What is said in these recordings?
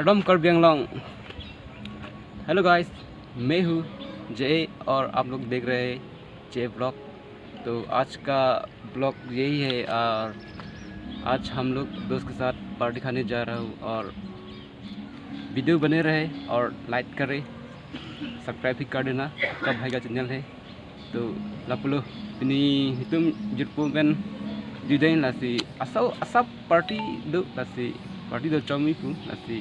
हरदम Karbi Anglong. Hello guys, मैं हूँ जय और आप लोग देख रहे हैं जय ब्लॉग। तो आज का ब्लॉग यही है और आज हम लोग दोस्त के साथ पार्टी खाने जा रहा हूँ और वीडियो बने रहे और लाइक करें, सब्सक्राइब भी कर देना। आपका भाई का चैनल है तो लापुलो ini hitung jerpom pen judain lasi asal asap party do lasi party do comi pu lasi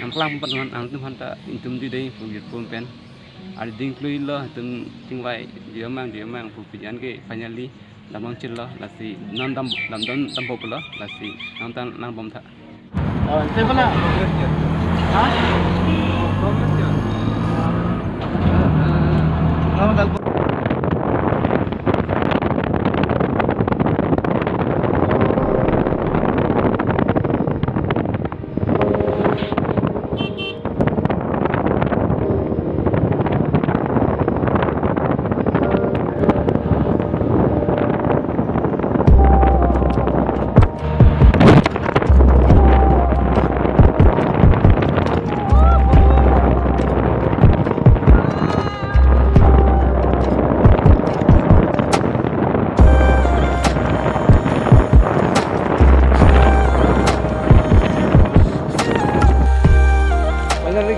angklang penuhan angtum hanta intum judain pu jerpom pen ada ding klui lo hitung tingwai diamang pu pijan ke finally damang cil lo lasi nam dam pop lo lasi nam tan nam bom tha Thế vẫn là hả?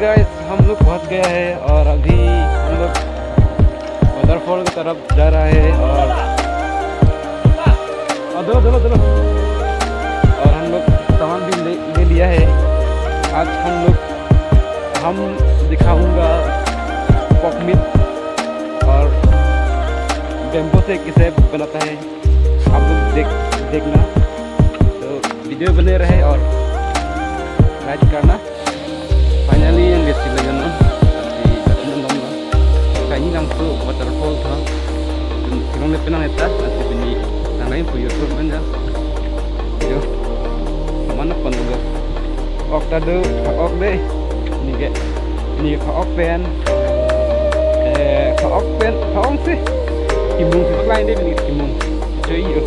Guys हम लोग पहुंच गया है और अभी हम लोग waterfall की तरफ जा रहा है और और हम लोग सामान भी ले लिया है। आज हम दिखाऊंगा पॉक मीट और बेम्बो से किसे बनाता है, आप लोग देखना। तो वीडियो बने रहे और लाइक करना। Finally yang lihat sila yun tapi nandang na kayaknya langsung waterfall tha kirong lepen ang eta nanti bunyi nanay po YouTube kan ya yo mana pun juga ok tado ok deh ini ok pen ok sih kimung sih lain deh ini kimung cuy yo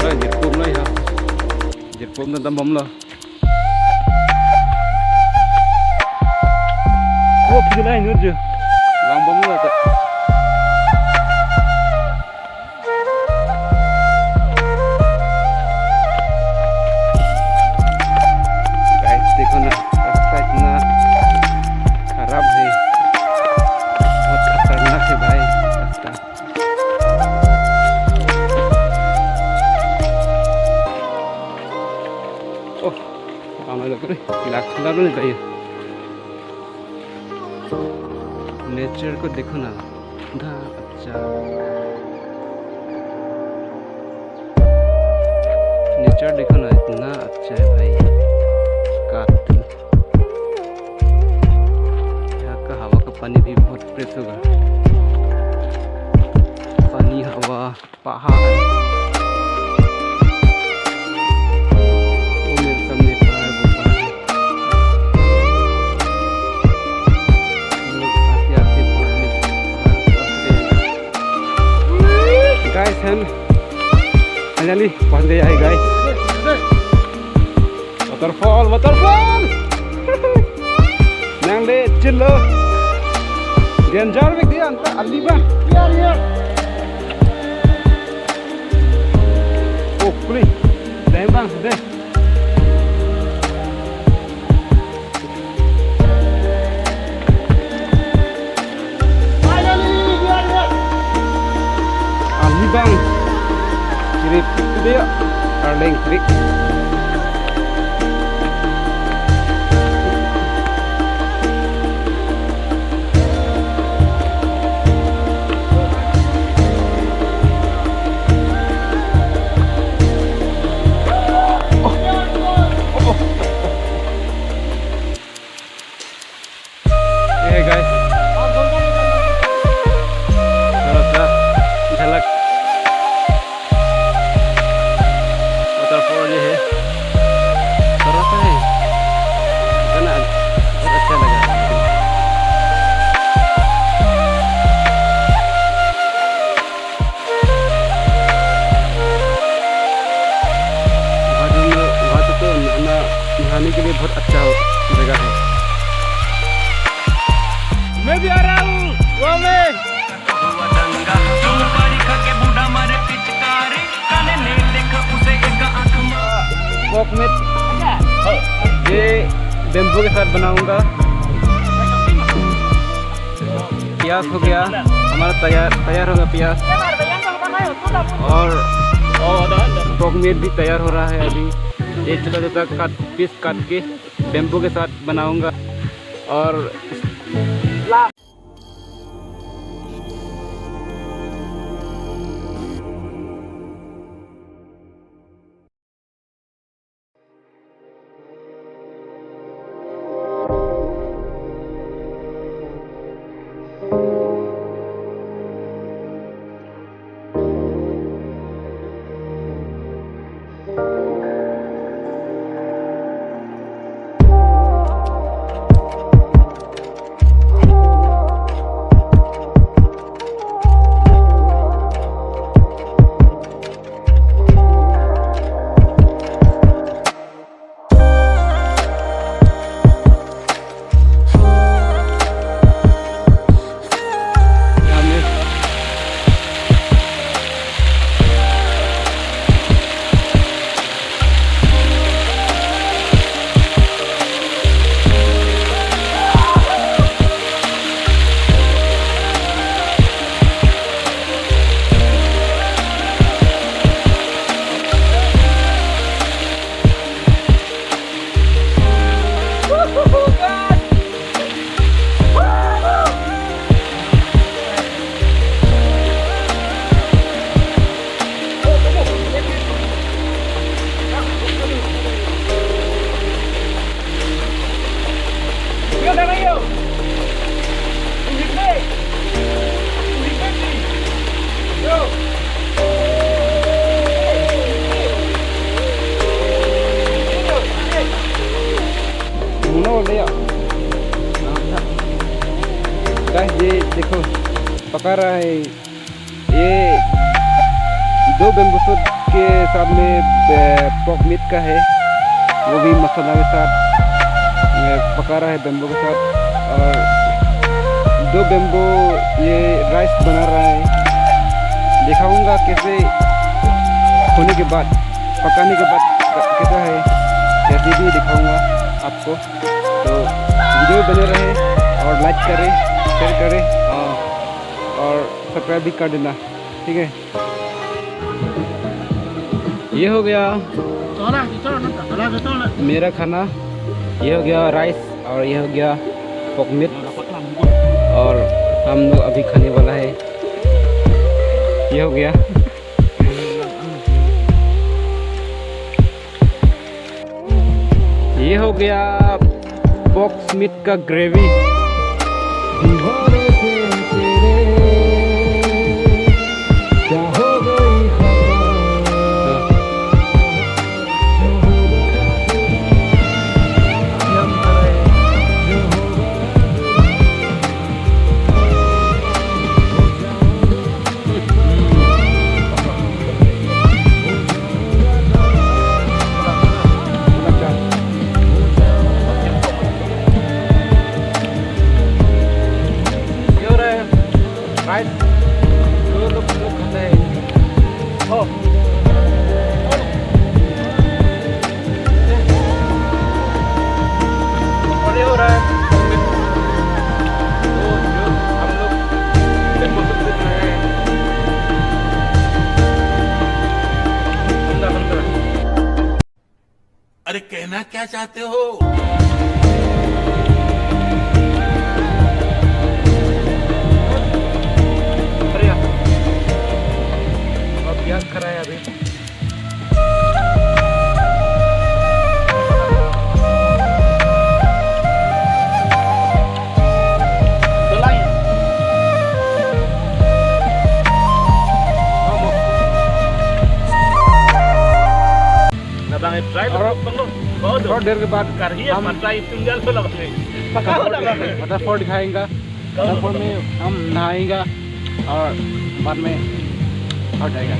ada YouTube lah ya jerpom dan tambam lah. Oh, pergi lain aja. Lambam lah tak. Guys, देखो ना, रास्ता इतना खराब है, बहुत खतरनाक है भाई रास्ता। नहीं चाहिए। नेचर को देखो ना, अच्छा नेचर देखो ना, इतना अच्छा है भाई। यहाँ का हवा का पानी भी बहुत फ्रेश होगा। पानी, हवा, पहाड़, guys, हम finally पहुंच गए हैं guys। waterfall nang le chillo danger में dia anta ali ba oh kuli dai bang dai bang kiri itu dia Arling Creek. Hey guys, झलक waterfall ये है। खाने के लिए बहुत अच्छा जगह है। मैं भी आ रहा हूँ वो में। ये बेम्बू के साथ बनाऊंगा। प्याज हो गया हमारा तैयार होगा प्याज, और पोर्क मीट भी तैयार हो रहा है अभी। ये छोटा छोटा पीस काट के बेम्बू के साथ बनाऊंगा। और ये देखो पका रहा है। ये 2 बेम्बू सूट के साथ में पोर्क मीट का है, वो भी मसाला के साथ पका रहा है बेम्बू के साथ। और 2 बेम्बू ये राइस बना रहा है। दिखाऊंगा कैसे होने के बाद, पकाने के बाद कैसा है, रेसिपी दिखाऊंगा आपको। तो वीडियो बने रहे और लाइक करें, शेयर करें और सब्सक्राइब भी कर देना, ठीक है। ये हो गया मेरा खाना, ये हो गया राइस और ये हो गया पोर्क मीट, और हम लोग अभी खाने वाला है। ये हो गया ये हो गया पोर्क मीट का ग्रेवी। अरे कहना क्या चाहते हो? अब प्याज कराए अभी। और देर के बाद हम वाटरफॉल दिखाएंगे। वाटरफॉल में हम नहाएंगे और बाद में हट जाएगा।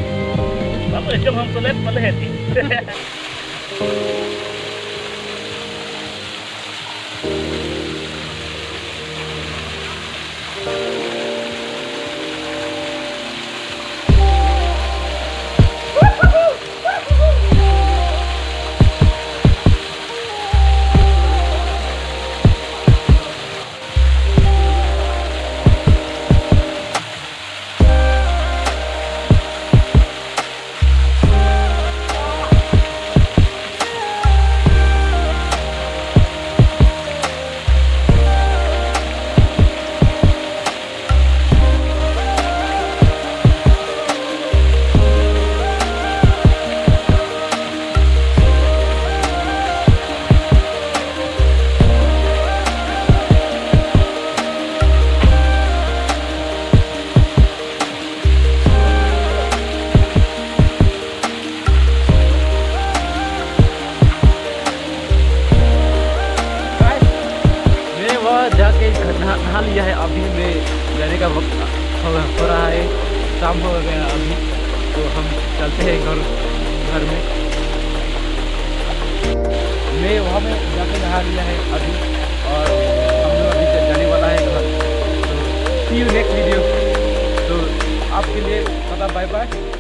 लिया है, अभी मैं जाने का वक्त हो रहा है, शाम हो गया अभी, तो हम चलते हैं घर में। मैं वहाँ में जाके नहा लिया है अभी, और हम लोग अभी जाने वाला है घर। तो सी यू नेक्स्ट वीडियो। तो आपके लिए बाय बाय।